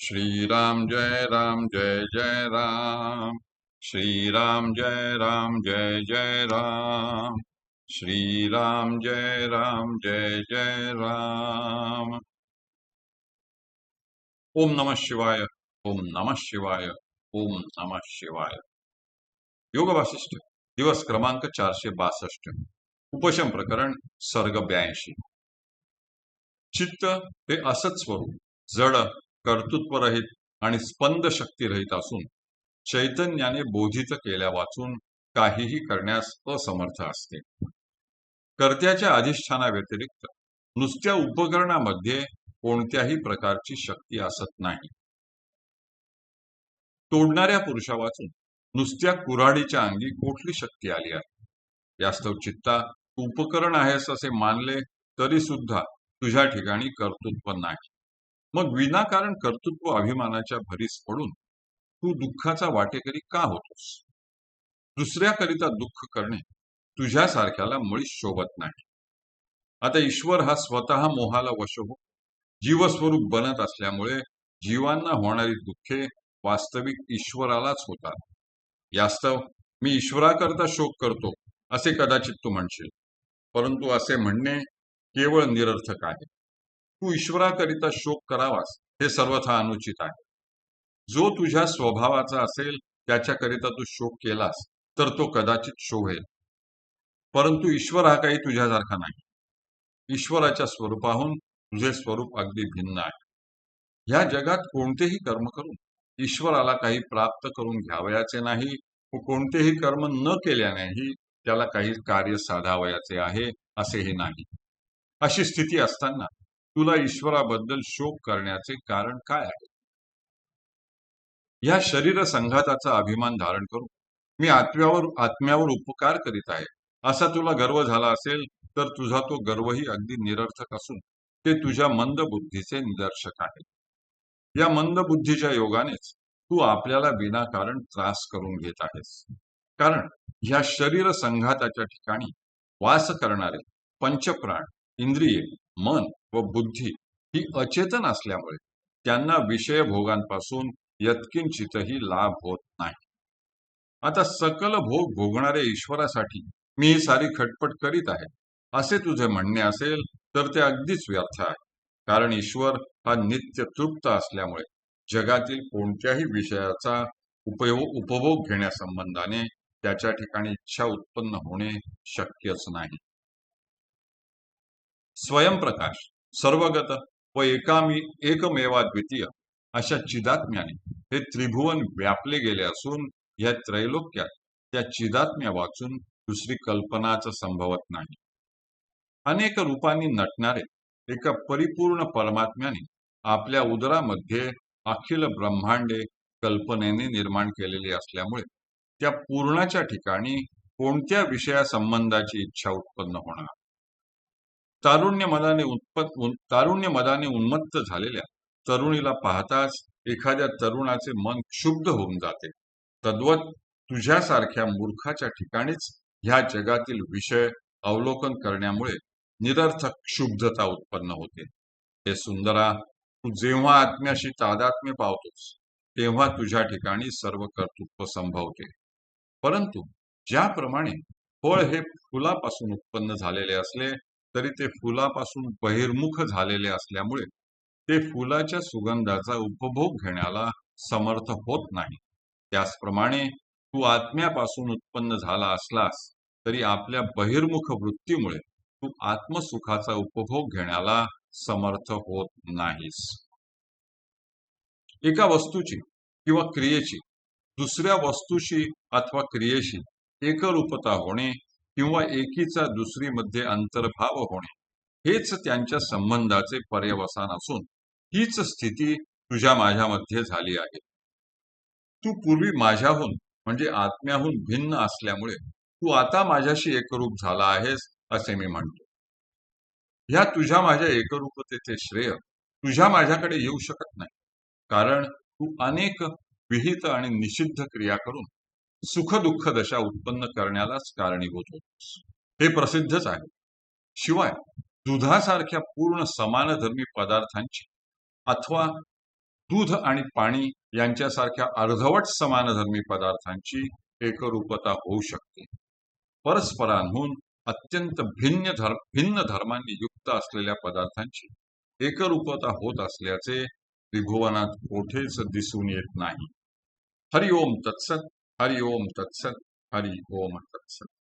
श्रीराम जय जय राम। श्रीराम जय जय राम। श्रीराम जय राम। ओम नमः शिवाय। ओम नमः शिवाय। ओम नमः शिवाय। योग वासिष्ठ दिवस क्रमांक 462। उपशम प्रकरण सर्ग 82। चित्त हे असत स्वरूप जड कर्तृत्वरहित आणि स्पंद शक्तीरहित असून चैतन्याने बोधित केल्या वाचून काहीही करण्यास असमर्थ असते. कर्त्याच्या अधिष्ठानाव्यतिरिक्त नुसत्या उपकरणामध्ये कोणत्याही प्रकारची शक्ती असत नाही. तोडणाऱ्या पुरुषा वाचून नुसत्या कुऱ्हाडीच्या अंगी कुठली शक्ती आली आहे. यास्तव चित्ता उपकरण आहेस असे मानले तरी सुद्धा तुझ्या ठिकाणी कर्तृत्व नाही. मग विनाकारण कर्तृत्व अभिमानाच्या भरीस पडून तू दुःखाचा वाटेकरी का होतोस? दुसऱ्याकरिता दुःख करणे तुझ्यासारख्याला मुळीच शोभत नाही. आता ईश्वर हा स्वतः मोहाला वश हो जीवस्वरूप बनत असल्यामुळे जीवांना होणारी दुःखे वास्तविक ईश्वरालाच होतात. यास्तव मी ईश्वराकरता शोक करतो असे कदाचित तू म्हणशील, परंतु असे म्हणणे केवळ निरर्थक आहे. तू ईश्वराकरिता शोक करावास हे सर्वथा अनुचित आहे. जो तुझ्या स्वभावाचा असेल त्याच्याकरिता तू शोक केलास तर तो कदाचित शोभेल, परंतु ईश्वर हा काही तुझ्यासारखा नाही. ईश्वराच्या स्वरूपाहून तुझे स्वरूप अगदी भिन्न आहे. ह्या जगात कोणतेही कर्म करून ईश्वराला काही प्राप्त करून घ्यावयाचे नाही व कोणतेही कर्म न केल्यानेही त्याला काही कार्य साधावयाचे आहे असेही नाही. अशी स्थिती असताना तुला ईश्वराबद्दल शोक करण्याचे कारण काय आहे? ह्या शरीर संघाताचा अभिमान धारण करून मी आत्म्यावर उपकार करीत आहे असा तुला गर्व झाला असेल तर तुझा तो गर्वही अगदी निरर्थक असून ते तुझ्या मंद बुद्धीचे निदर्शक आहे. या मंद बुद्धीच्या योगानेच तू आपल्याला विनाकारण त्रास करून घेत आहेस. कारण ह्या शरीर संघाताच्या ठिकाणी वास करणारे पंचप्राण, इंद्रिये, मन व बुद्धी ही अचेतन असल्यामुळे त्यांना विषय भोगांपासून यत्किंचितही लाभ होत नाही. आता सकल भोग भोगणाऱ्या ईश्वरासाठी मी ही सारी खटपट करीत आहे असे तुझे म्हणणे असेल तर ते अगदीच व्यर्थ आहे. कारण ईश्वर हा नित्य तृप्त असल्यामुळे जगातील कोणत्याही विषयाचा उपभोग घेण्यासंबंधाने त्याच्या ठिकाणी इच्छा उत्पन्न होणे शक्यच नाही. स्वयंप्रकाश, सर्वगत व एकमेवाद्वितीय अशा चिदात्म्याने हे त्रिभुवन व्यापले गेले असून या त्रैलोक्यात त्या चिदात्म्या वाचून दुसरी कल्पनाच संभवत नाही. अनेक रूपांनी नटणारे एका परिपूर्ण परमात्म्याने आपल्या उदरामध्ये अखिल ब्रह्मांडे कल्पनेने निर्माण केलेली असल्यामुळे त्या पूर्णाच्या ठिकाणी कोणत्या विषयासंबंधाची इच्छा उत्पन्न होणार? तारुण्य मदाने उन्मत्त झालेल्या तरुणीला पाहताच एखाद्या तरुणाचे मन क्षुब्ध होऊन जाते. तद्वत तुझ्यासारख्या मूर्खाच्या ठिकाणीच ह्या जगातील विषय अवलोकन करण्यामुळे निरर्थक क्षुब्धता उत्पन्न होते. हे सुंदरा, तू जेव्हा आत्म्याशी तादात्म्य पावतोस तेव्हा तुझ्या ठिकाणी सर्व कर्तृत्व संभवते. परंतु ज्याप्रमाणे फळ हे फुलापासून उत्पन्न झालेले असले तरी ते फुलापासून बहिर्मुख झालेले असल्यामुळे ते फुलाच्या सुगंधाचा उपभोग घेण्याला समर्थ होत नाही. त्याचप्रमाणे तू आत्म्यापासून उत्पन्न झाला असलास तरी आपल्या बहिर्मुख वृत्तीमुळे तू आत्मसुखाचा उपभोग घेण्याला समर्थ होत नाहीस. एका वस्तूची किंवा क्रियेची दुसऱ्या वस्तूशी अथवा क्रियेशी एकरूपता होणे किंवा एकीचा दुसरीमध्ये अंतर्भाव होणे हेच त्यांच्या संबंधाचे पर्यवसान असून हीच स्थिती तुझ्या माझ्यामध्ये झाली आहे. तू पूर्वी माझ्याहून म्हणजे आत्म्याहून भिन्न असल्यामुळे तू आता माझ्याशी एकरूप झाला आहेस असे मी म्हणतो. ह्या तुझ्या माझ्या एकरूपतेचे श्रेय तुझ्या माझ्याकडे येऊ शकत नाही. कारण तू अनेक विहित आणि निषिद्ध क्रिया करून सुख दुःख दशा उत्पन्न करण्यालाच कारणीभूत होतोस. हे प्रसिद्धच आहे. शिवाय दुधासारख्या पूर्ण समानधर्मी पदार्थांची अथवा दूध आणि पाणी यांच्यासारख्या अर्धवट समानधर्मी पदार्थांची एकरूपता होऊ शकते. परस्परांहून अत्यंत भिन्न धर्मांनी युक्त असलेल्या पदार्थांची एकरूपता होत असल्याचे त्रिभुवनात कोठेच दिसून येत नाही. हरि ओम तत्सत, हरि ओम तत्सत, हरि ओम तत्सत.